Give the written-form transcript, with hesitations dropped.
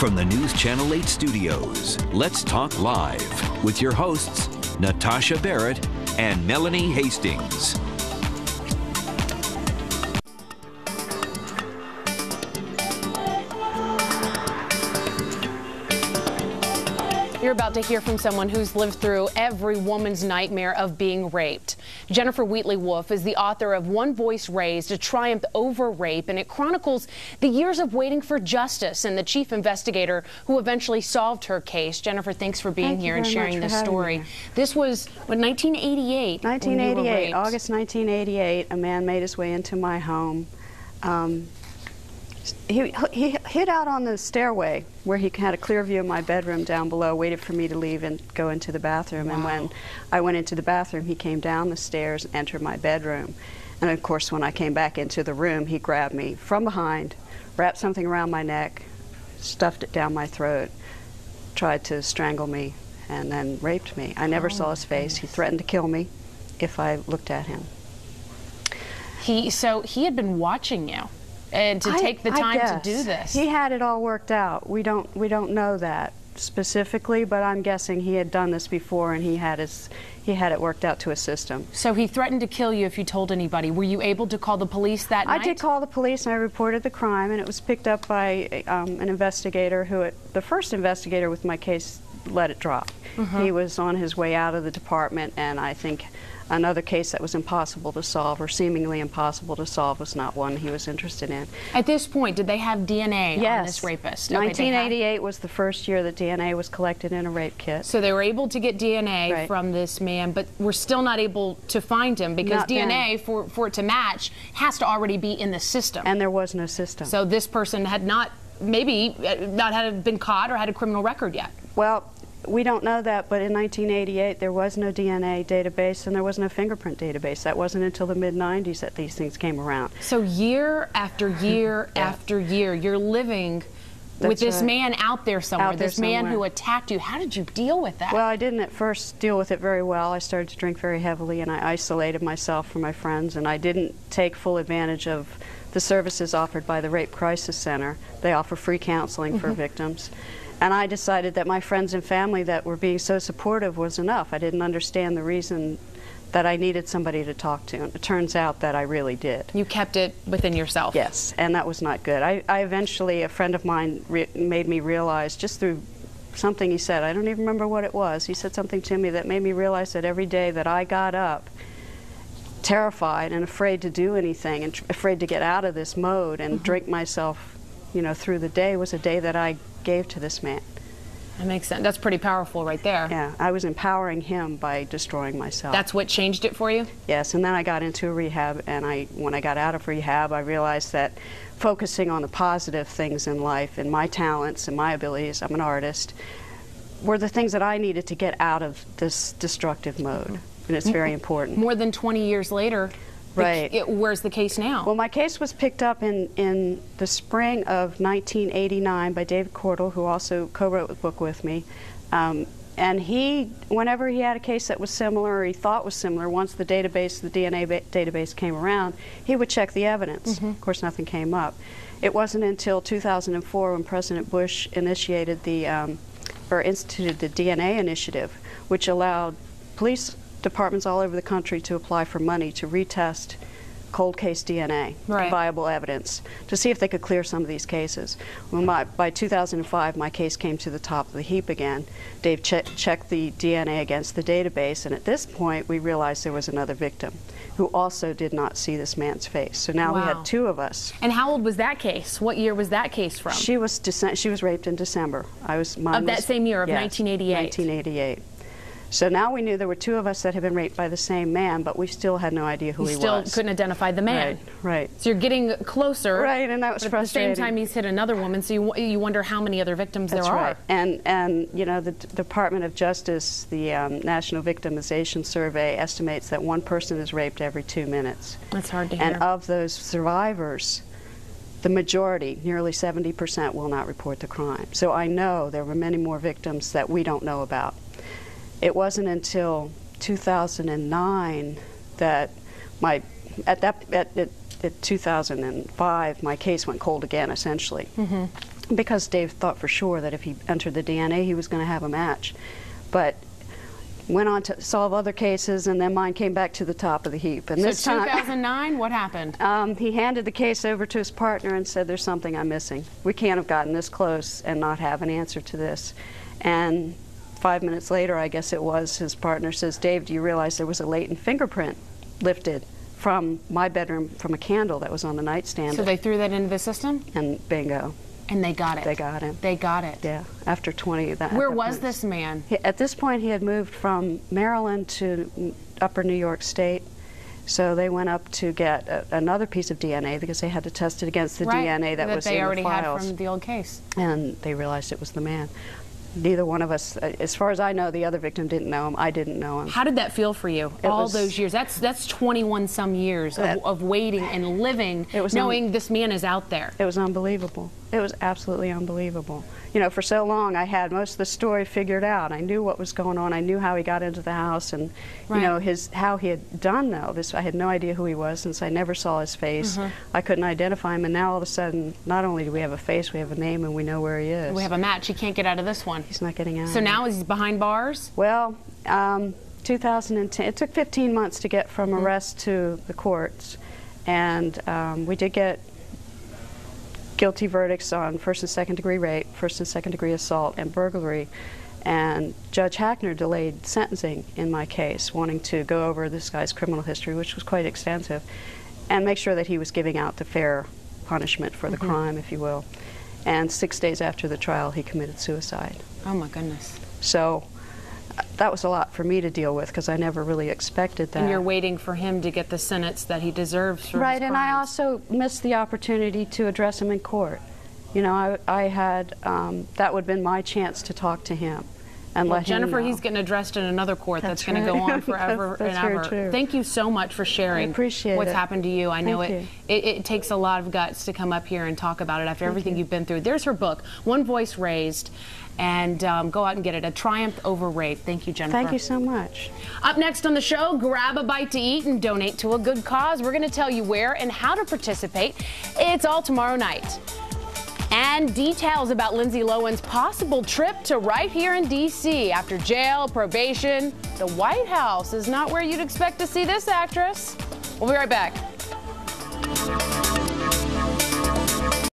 From the News Channel 8 studios, Let's Talk Live with your hosts, Natasha Barrett and Melanie Hastings. You're about to hear from someone who's lived through every woman's nightmare of being raped. Jennifer Wheatley Wolf is the author of One Voice Raised, A Triumph Over Rape, and it chronicles the years of waiting for justice and the chief investigator who eventually solved her case. Jennifer, thanks for being here and sharing this story. This was, what, 1988? 1988, August 1988, a man made his way into my home. He hid out on the stairway where he had a clear view of my bedroom down below, waited for me to leave and go into the bathroom. Wow. And when I went into the bathroom, he came down the stairs and entered my bedroom. And of course, when I came back into the room, he grabbed me from behind, wrapped something around my neck, stuffed it down my throat, tried to strangle me, and then raped me. I never saw his face. He threatened to kill me if I looked at him. So he had been watching you. And to take the time to do this. He had it all worked out. We don't know that specifically, but I'm guessing he had done this before and he had it worked out to assist him. So he threatened to kill you if you told anybody. Were you able to call the police that night? I did call the police and I reported the crime, and it was picked up by an investigator who, the first investigator with my case, let it drop. He was on his way out of the department, and I think another case that was impossible to solve, or seemingly impossible to solve, was not one he was interested in. At this point, did they have DNA on this rapist? Yes. 1988 was the first year that DNA was collected in a rape kit. So they were able to get DNA from this man, but we're still not able to find him because DNA, for it to match, has to already be in the system. And there was no system. So this person had maybe not been caught or had a criminal record yet. Well, we don't know that, but in 1988 there was no DNA database and there was no fingerprint database. That wasn't until the mid-90s that these things came around. So year after year after year, you're living with this man out there somewhere, this man who attacked you. How did you deal with that? Well, I didn't at first deal with it very well. I started to drink very heavily and I isolated myself from my friends, and I didn't take full advantage of the services offered by the Rape Crisis Center. They offer free counseling for victims. And I decided that my friends and family that were being so supportive was enough. I didn't understand the reason that I needed somebody to talk to. And it turns out that I really did. You kept it within yourself. Yes, and that was not good. I eventually, a friend of mine made me realize, just through something he said, I don't even remember what it was, he said something to me that made me realize that every day that I got up, terrified and afraid to do anything, and afraid to get out of this mode and drink myself, through the day, was a day that I gave to this man. That makes sense. That's pretty powerful right there. Yeah, I was empowering him by destroying myself. That's what changed it for you? Yes, and then I got into a rehab, and when I got out of rehab, I realized that focusing on the positive things in life and my talents and my abilities, I'm an artist, were the things that I needed to get out of this destructive mode, and it's very important. More than 20 years later, where's the case now? Well, my case was picked up in the spring of 1989 by David Cordell, who also co-wrote the book with me. And whenever he had a case that was similar, or he thought was similar, once the DNA database came around, he would check the evidence. Of course, nothing came up. It wasn't until 2004 when President Bush initiated instituted the DNA initiative, which allowed police departments all over the country to apply for money to retest cold case DNA, viable evidence, to see if they could clear some of these cases. Well, by 2005, my case came to the top of the heap again. Dave checked the DNA against the database, and at this point, we realized there was another victim who also did not see this man's face. So now we had two of us. And how old was that case? What year was that case from? She was raped in December. Of that same year, of 1988? 1988. So now we knew there were two of us that had been raped by the same man, but we still had no idea who he was. You still couldn't identify the man. Right. So you're getting closer. Right, and that was frustrating. At the same time, he's hit another woman, so you wonder how many other victims there are. And the Department of Justice, the National Victimization Survey, estimates that one person is raped every 2 minutes. That's hard to hear. And of those survivors, the majority, nearly 70%, will not report the crime. So I know there were many more victims that we don't know about. It wasn't until 2009 that at 2005 my case went cold again, essentially. because Dave thought for sure that if he entered the DNA, he was going to have a match. But went on to solve other cases, and then mine came back to the top of the heap. And so this time, 2009, what happened? He handed the case over to his partner and said, "There's something I'm missing. We can't have gotten this close and not have an answer to this." And 5 minutes later, I guess it was, his partner says, "Dave, do you realize there was a latent fingerprint lifted from my bedroom from a candle that was on the nightstand?" So they threw that into the system? And bingo. And they got it. They got him. They got it. Yeah, after 20. Where was this man? At this point, he had moved from Maryland to upper New York State. So they went up to get another piece of DNA because they had to test it against the DNA that was in the files. They already had from the old case. And they realized it was the man. Neither one of us, as far as I know, the other victim didn't know him. I didn't know him. How did that feel for you? All those years. That's 21 some years of waiting and living, knowing this man is out there. It was unbelievable. It was absolutely unbelievable. You know, for so long I had most of the story figured out. I knew what was going on. I knew how he got into the house, and you know how he had done all this. I had no idea who he was since I never saw his face. I couldn't identify him, and now all of a sudden, not only do we have a face, we have a name, and we know where he is. We have a match. He can't get out of this one. He's not getting out. So now he's behind bars? Well, 2010. It took 15 months to get from arrest to the courts, and we did get guilty verdicts on first and second degree rape, first and second degree assault, and burglary. And Judge Hackner delayed sentencing in my case, wanting to go over this guy's criminal history, which was quite extensive, and make sure that he was giving out the fair punishment for the crime, if you will. And 6 days after the trial, he committed suicide. Oh my goodness. So that was a lot for me to deal with because I never really expected that. And you're waiting for him to get the sentence that he deserves for his crimes. And I also missed the opportunity to address him in court. You know, I had, that would have been my chance to talk to him and let him Jennifer, know. he's getting addressed in another court that's going to go on forever that's and ever. very true. Thank you so much for sharing what's happened to you. I know it takes a lot of guts to come up here and talk about it after everything you've been through. There's her book, One Voice Raised, and go out and get it, A Triumph Over Rape. Thank you, Jennifer. Thank you so much. Up next on the show, grab a bite to eat and donate to a good cause. We're going to tell you where and how to participate. It's all tomorrow night. And details about Lindsay Lohan's possible trip to right here in D.C. After jail, probation, the White House is not where you'd expect to see this actress. We'll be right back.